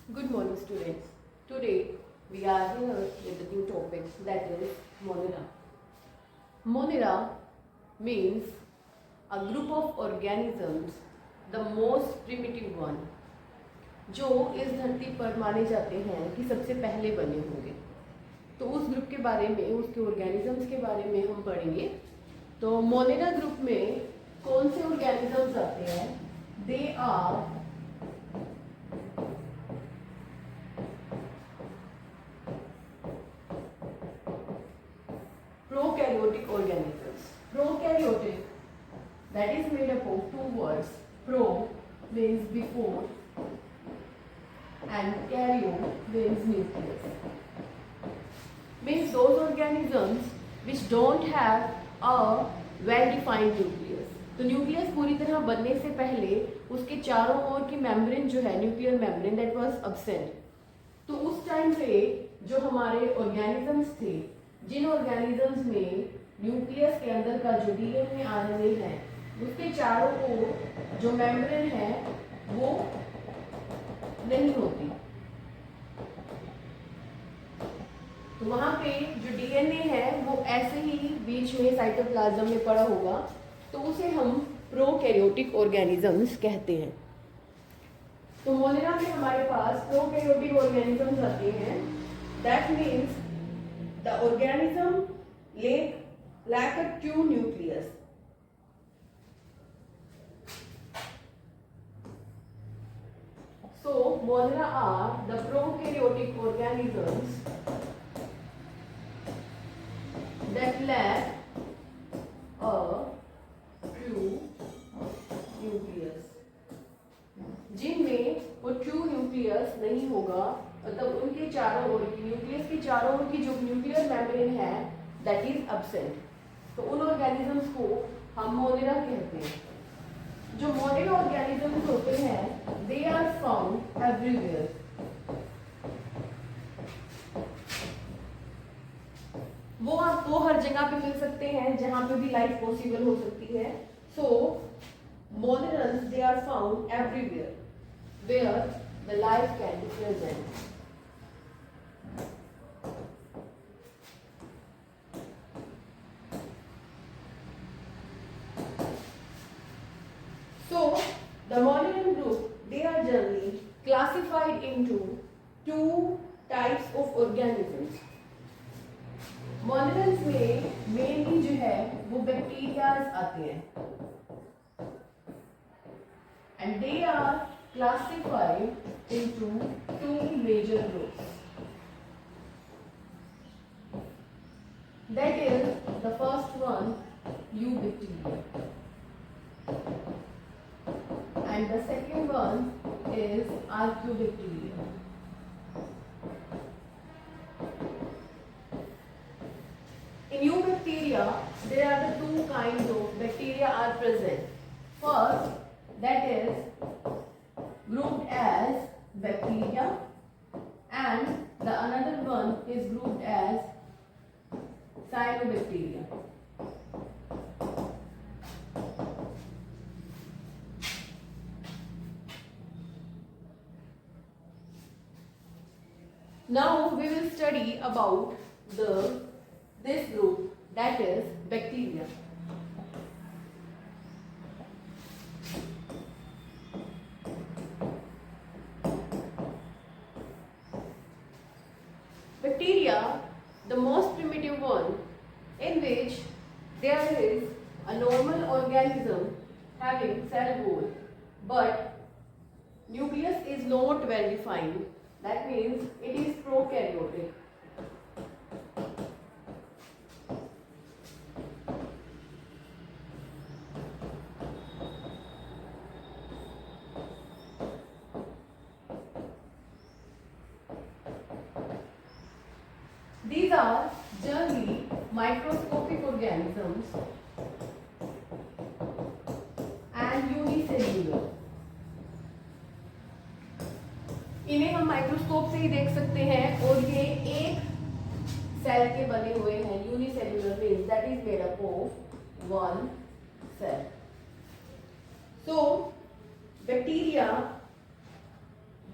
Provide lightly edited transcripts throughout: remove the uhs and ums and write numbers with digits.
Good morning, students. Today we are here with a new topic, that is MONERA. MONERA means a group of organisms, the most primitive one, जो इस धरती पर माने जाते हैं कि सबसे पहले बने होंगे। तो उस ग्रुप के बारे में, उसके ऑर्गेनिजम्स के बारे में हम पढ़ेंगे। तो मोनेरा ग्रुप में कौन से ऑर्गेनिजम्स आते हैं? They are prokaryotic organisms. Prokaryotic, that is made up of two words. Pro means before and karyo means nucleus. Means those organisms which don't have a well defined nucleus. तो nucleus पूरी तरह बनने से पहले उसके चारों ओर की मेम्ब्रेन जो है, nuclear membrane, that was absent. तो उस टाइम पे जो हमारे ऑर्गेनिजम्स थे, जिन ऑर्गेनिजम्स में न्यूक्लियस के अंदर का जो डीएनए आरएनए है, उसके चारों ओर जो मेम्ब्रेन है वो नहीं होती। तो वहां पे जो डीएनए है वो ऐसे ही बीच में साइटोप्लाज्म में पड़ा होगा, तो उसे हम प्रोकैरियोटिक ऑर्गेनिजम्स कहते हैं। तो मोनेरा में हमारे पास प्रोकैरियोटिक ऑर्गेनिजम्स आते हैं। That means the organism lack a true nucleus. So monera are the prokaryotic organisms that lack a true nucleus. जिनमें वो ट्रू न्यूक्लियस नहीं होगा, मतलब उनके चारों ओर की, न्यूक्लियस के चारों ओर की जो न्यूक्लियर मेम्ब्रेन है दैट इज एब्सेंट। तो उन ऑर्गेनिजम्स को हम मोनेरा कहते हैं। जो मोनेरा ऑर्गेनिजम्स होते हैं दे आर फाउंड एवरीवेयर। वो आपको हर जगह पे मिल सकते हैं जहां पे भी लाइफ पॉसिबल हो सकती है। So monerans they are found everywhere where the life can be present. So the monomer group, they are generally classified into two types of organisms. मोनरल्स में मेनली जो है वो बैक्टीरियाज आते हैं, and they are classified into two major groups. That is, the first one, eubacteria, and the second one is archaeobacteria. In eubacteria, there are the two kinds of bacteria are present. First, that is grouped as bacteria, and the another one is grouped as cyanobacteria. Now we will study about this group, that is bacteria. Bacteria, the most primitive one, in which there is a normal organism having cell wall, but nucleus is not well defined. That means it is prokaryotic. These are generally microscopic organisms and unicellular. इन्हें हम microscope से ही देख सकते हैं और ये एक cell के बने हुए हैं। Unicellular means that is made up of one cell. So bacteria,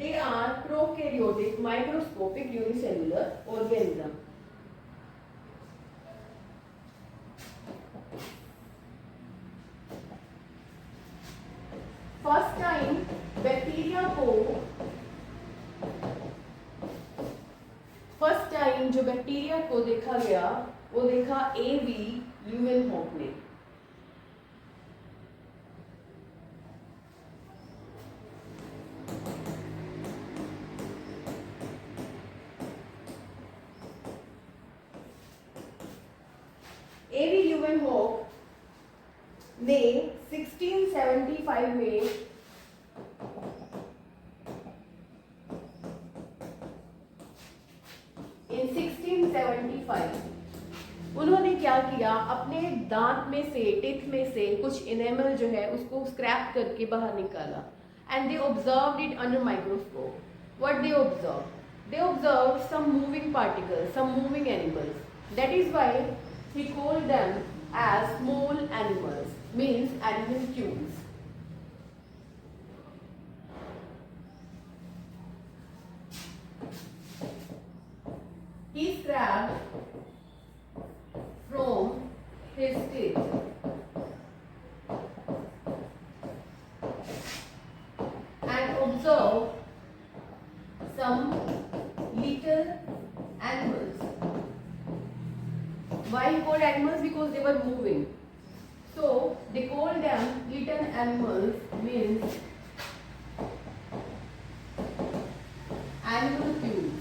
They are prokaryotic microscopic unicellular organism. First time bacteria को जो बैक्टीरिया को देखा गया वो देखा एवी ल्यूवेनहॉक ने. एवी ल्यूवेनहॉक ने 1675 में इन 1675 उन्होंने क्या किया, अपने दांत में से टिथ में से कुछ इनेमल जो है उसको स्क्रैप करके बाहर निकाला. And they observed it under microscope. What they observe some moving particles, some moving animals. That is why he called them as small animals, means animalcules. He scrapped from his teeth and observed some little animals. Why he called animals? Because they were moving. So they called them little animals, means animalcules.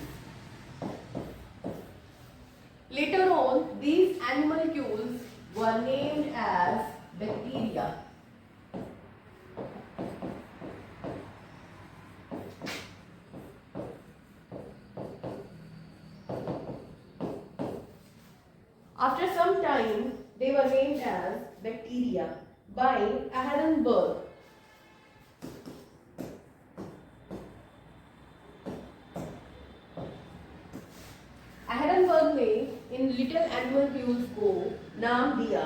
Later on, these animalcules were named as bacteria. After some time, they were named as bacteria by Ehrenberg. Ehrenberg ने in little एनिमलक्यूल्स को नाम दिया,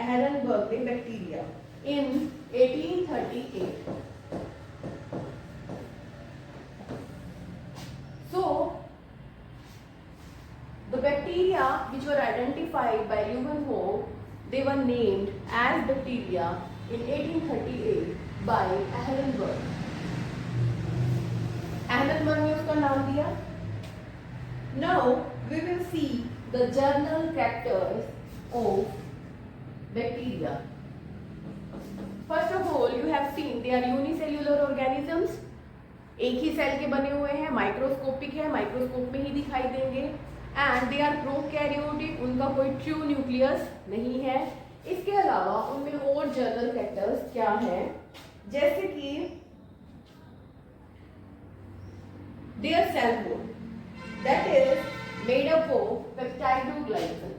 Ehrenberg ने bacteria, in 1838. So the bacteria which were identified by Leeuwenhoek, they were named as bacteria in 1838 by Ehrenberg. Ehrenberg ने उसका नाम दिया. Now we will see the general characters of bacteria. First of all, you have seen they are unicellular organisms. एक ही cell के बने हुए हैं, microscopic है, माइक्रोस्कोप में ही दिखाई देंगे. एंड दे आर प्रोकैरियोटिक, उनका कोई ट्रू न्यूक्लियस नहीं है. इसके अलावा उनमें और जनरल फैक्टर्स क्या हैं, जैसे कि their cell wall that is made up of peptidoglycan.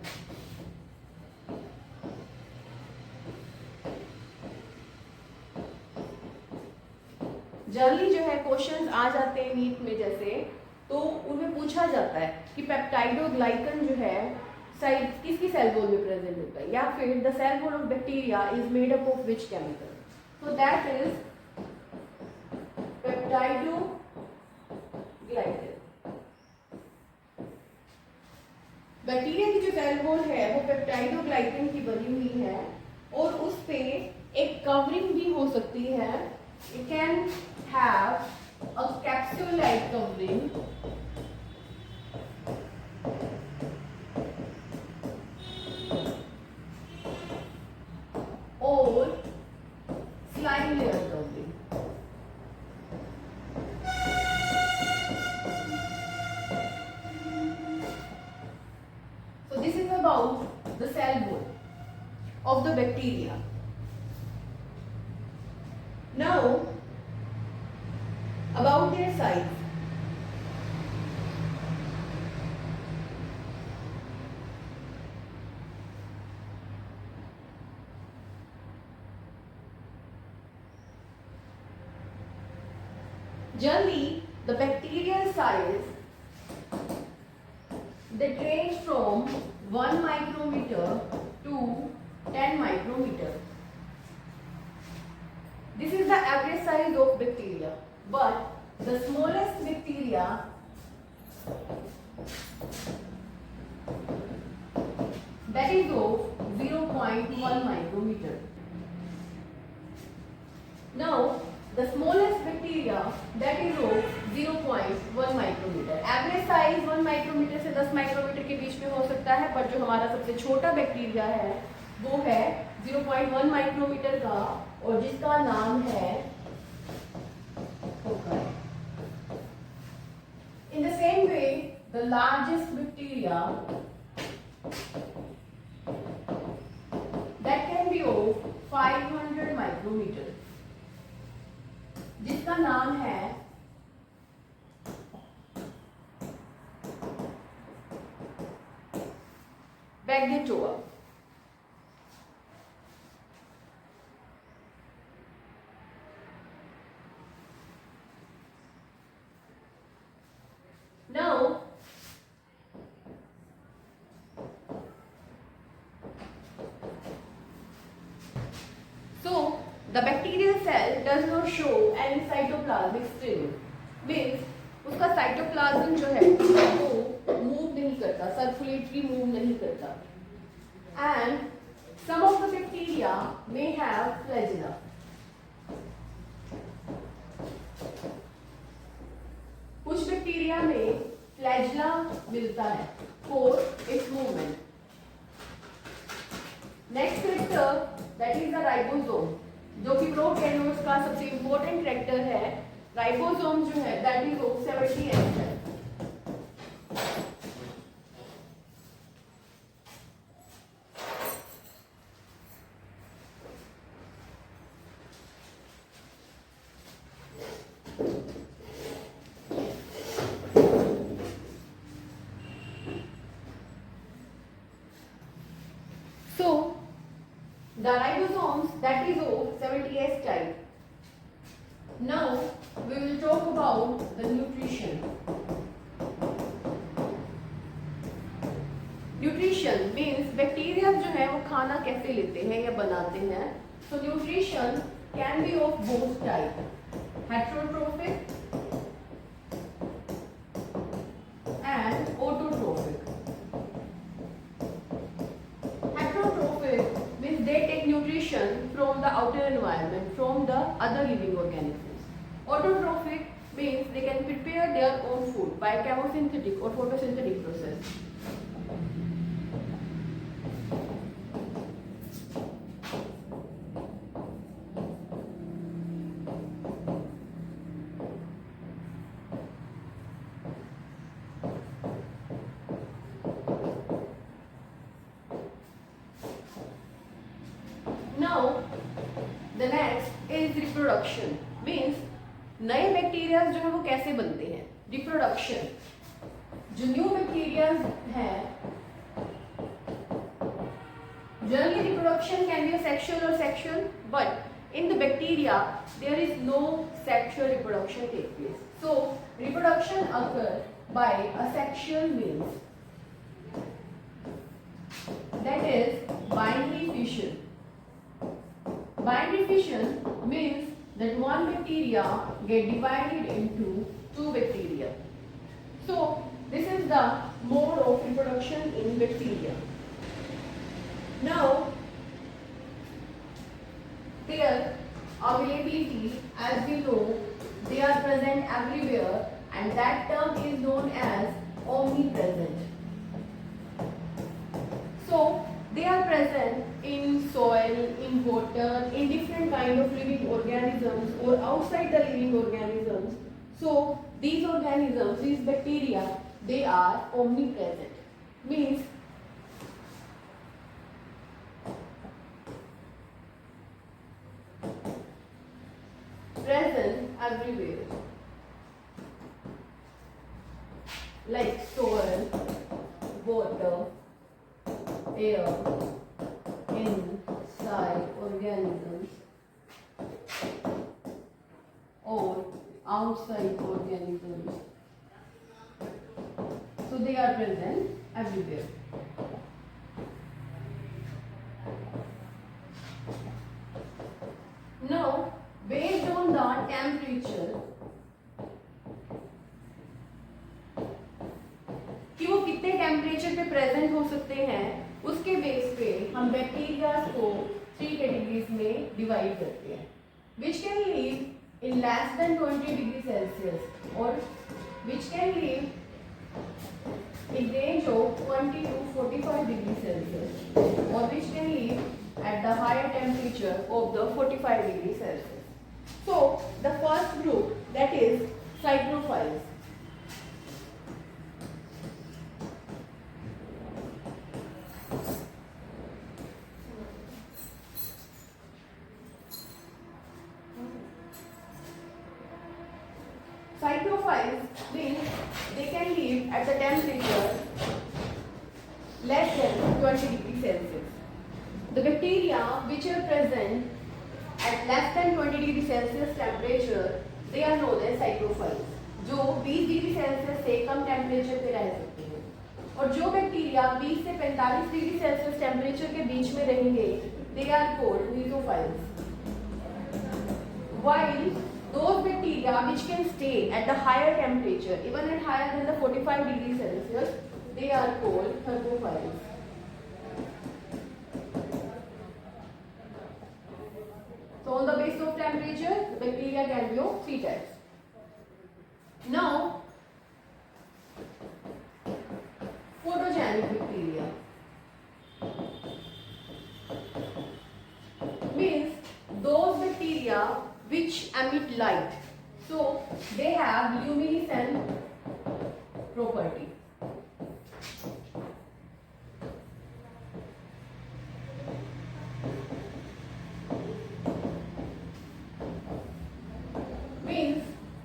Generally जो है क्वेश्चंस आ जाते हैं नीट में जैसे, तो उनमें पूछा जाता है कि पेप्टाइडोग्लाइकन जो है किसकी सेल वॉल में प्रेजेंट होता है, या फिर the cell wall of bacteria is made up of which chemical. So that is peptidoglycan. Bacteria की जो सेल वॉल है वो पेप्टाइडोग्लाइकन की बनी हुई है, और उस पे एक कवरिंग भी हो सकती है. It can have a capsule-like covering or slime layer covering. So this is about the cell wall of the bacteria. Now about their size. Generally, the bacterial size that range from 1 micrometer to 10 micrometer. This is the average size of bacteria. But the smallest bacteria that is of 0.1 micrometer. Now, the smallest bacteria that is of 0.1 micrometer. Average size 1 micrometer से 10 micrometer के बीच में हो सकता है, पर जो हमारा सबसे छोटा बैक्टीरिया है वो है 0.1 माइक्रोमीटर का और जिसका नाम है cocci. In the same way, the largest bacteria that can be of 500 micrometer जिसका नाम है बैगेटोआ. Now, so the bacterial cell does not show any cytoplasmic strain. Means उसका साइटोप्लाज्म जो है वो मूव नहीं करता, सर्कुलेटरी मूव नहीं करता. And some of the bacteria may have flagella. कुछ बैक्टीरिया में फ्लैजिला मिलता है for its movement. Next character that is the ribosome, जो कि प्रोकैरियोट्स का सबसे इम्पोर्टेंट कैरेक्टर है. राइबोसोम जो है that is of 70 है. So, the ribosomes that is of 70S type. Now, we will talk about the nutrition. Nutrition means bacteria जो है वो खाना कैसे लेते हैं या बनाते हैं. So, nutrition can be of both type, heterotrophic and autotrophic. Means they take nutrition from the outer environment, from the other living organisms. Autotrophic means they can prepare their own food by chemosynthetic or photosynthetic process. Now, the next is reproduction. Means नए bacteria जो है वो कैसे बनते हैं. Reproduction, जो new bacteria हैं, generally reproduction can be a sexual or sexual, but in the bacteria there is no sexual reproduction take place. So reproduction occurs by asexual means, that is binary fission. Binary fission means that one bacteria get divided into two bacteria. So this is the mode of reproduction in bacteria. Now, their availability, as we know, they are present everywhere, and that term is known as omnipresent. So they are present in soil, in water, in different kind of living organisms or outside the living organisms. So these organisms, these bacteria, they are omnipresent. Means present everywhere, like soil, water, air, inside organisms or outside organisms. So they are present everywhere. Now, based on the temperature temperature पे present हो सकते हैं, उसके base पे हम bacteria को 3 categories में divide करते हैं, which can live in less than 20 degree Celsius और which can live in range of 20 to 45 degrees Celsius or which can live at the higher temperature of the 45 degrees Celsius. So the first group, that is cyclophiles. Cyclophiles means they can live at the temperature less than 20 degrees Celsius. The bacteria which are present at less than 20 degrees Celsius temperature, they are known as cyclophiles. जो 20 degree Celsius से कम temperature पे रह सकते हैं और जो bacteria 20 से 45 degree Celsius temperature के बीच में रहेंगे, they are called mesophiles. While those bacteria which can stay at the higher temperature, even at higher than the 45 degrees Celsius, they are called thermophiles. So on the basis of temperature, the bacteria can be of 3 types. Now, photogenic bacteria means those bacteria which emit light, so they have luminescent property. Means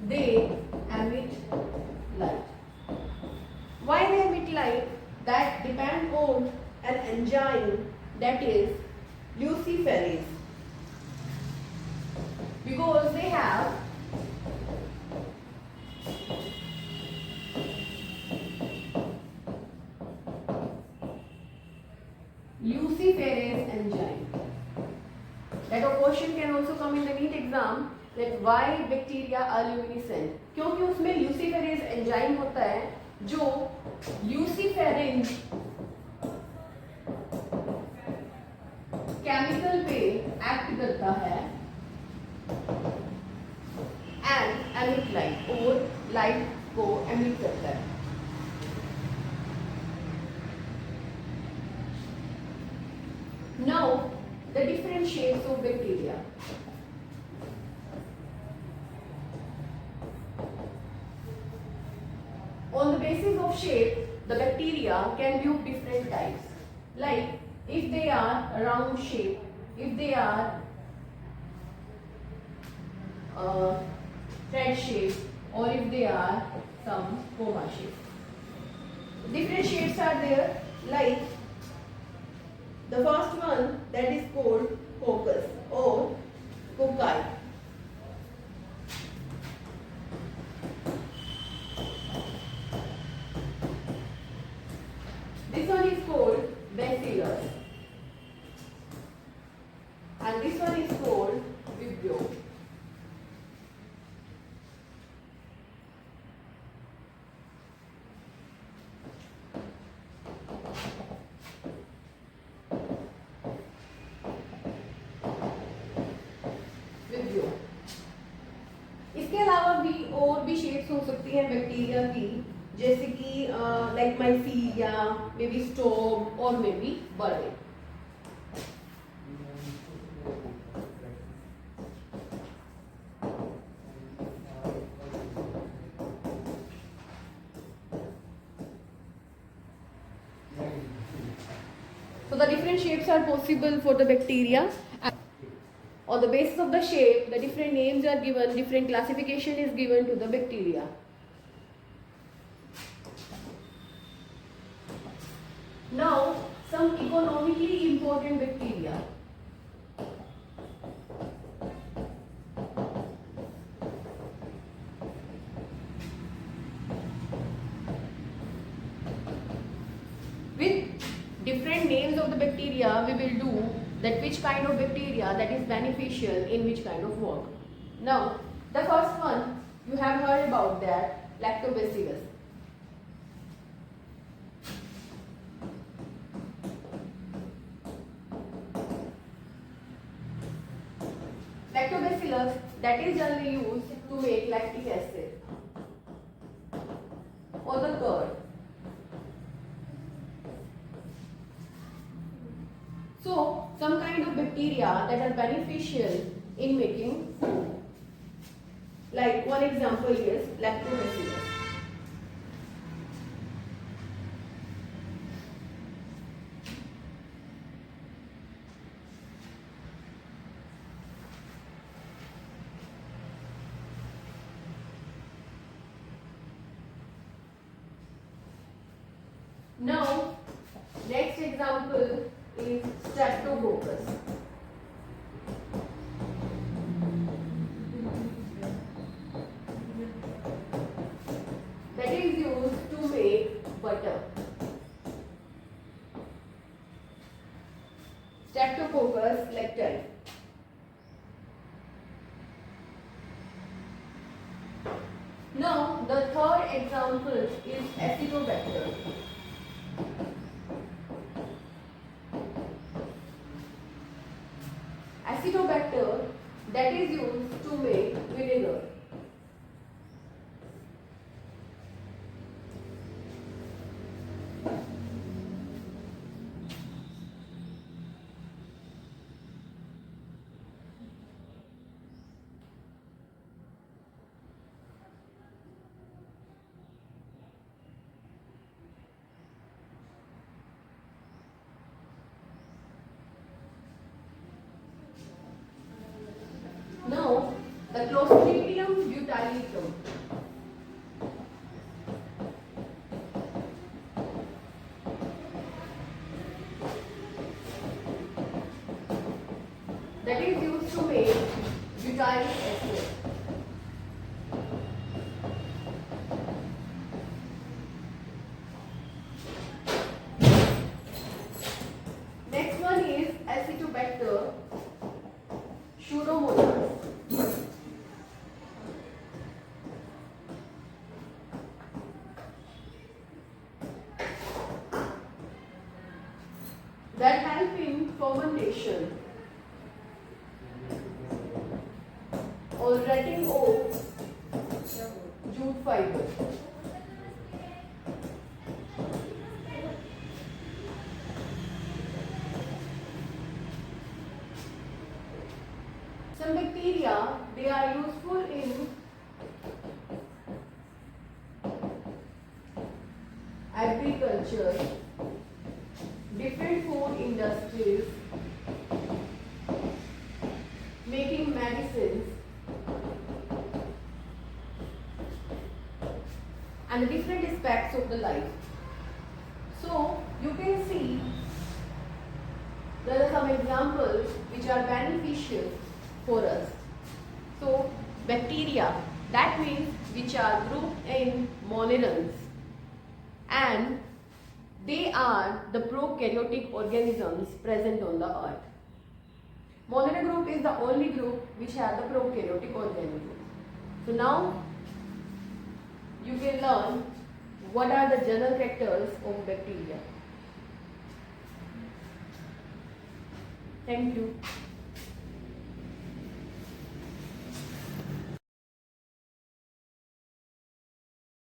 they emit light. Why they emit light? That depend on an enzyme, that is luciferase. Because they have luciferase enzyme. That a question can also come in the NEET exam, that why bacteria are luminescent. क्योंकि उसमें luciferase enzyme होता है जो luciferin chemical पे act करता है and emit light और light को emit करता है. Now the different shapes of bacteria. On the basis of shape, the bacteria can be of different types. Like if they are round shape, if they are thread shape, or if they are some coma shape. Different shapes are there, like the first one, that is called coccus or cocci. This one is called bacillus and this one is called vibrio. इसके अलावा भी और भी shapes हो सकती हैं bacteria की, जैसे कि लाइक माइसीलिया, मे बी स्टोम और may be Berlin. So the different shapes are possible for the bacteria. On the basis of the shape, the different names are given, different classification is given to the bacteria. Now, some economically important bacteria. With different names of the bacteria, we will do that which kind of bacteria that is beneficial in which kind of work. Now, the first one, you have heard about that, lactobacillus. is generally used to make lactic acid or the curd. So, some kind of bacteria that are beneficial in making food. Like one example is lactobacillus. Now, next example is streptococcus. That is used to make butter. Streptococcus lecteri. Now, the third example is Acetobacter. Acetobacter that is used to make vinegar. Now, the Clostridium botulism. That is used to make butyric acid. Next one is Acetobacter pseudomonas. That help in fermentation or rotting of jute fiber. Some bacteria, they are useful in agriculture, different food industries, making medicines, and the different aspects of the life. So, you can see there are some examples which are beneficial for us. So, bacteria, that means which are grouped in monerans, and they are the prokaryotic organisms present on the earth. Monera group is the only group which has the prokaryotic organisms. So now you can learn what are the general characters of bacteria. Thank you.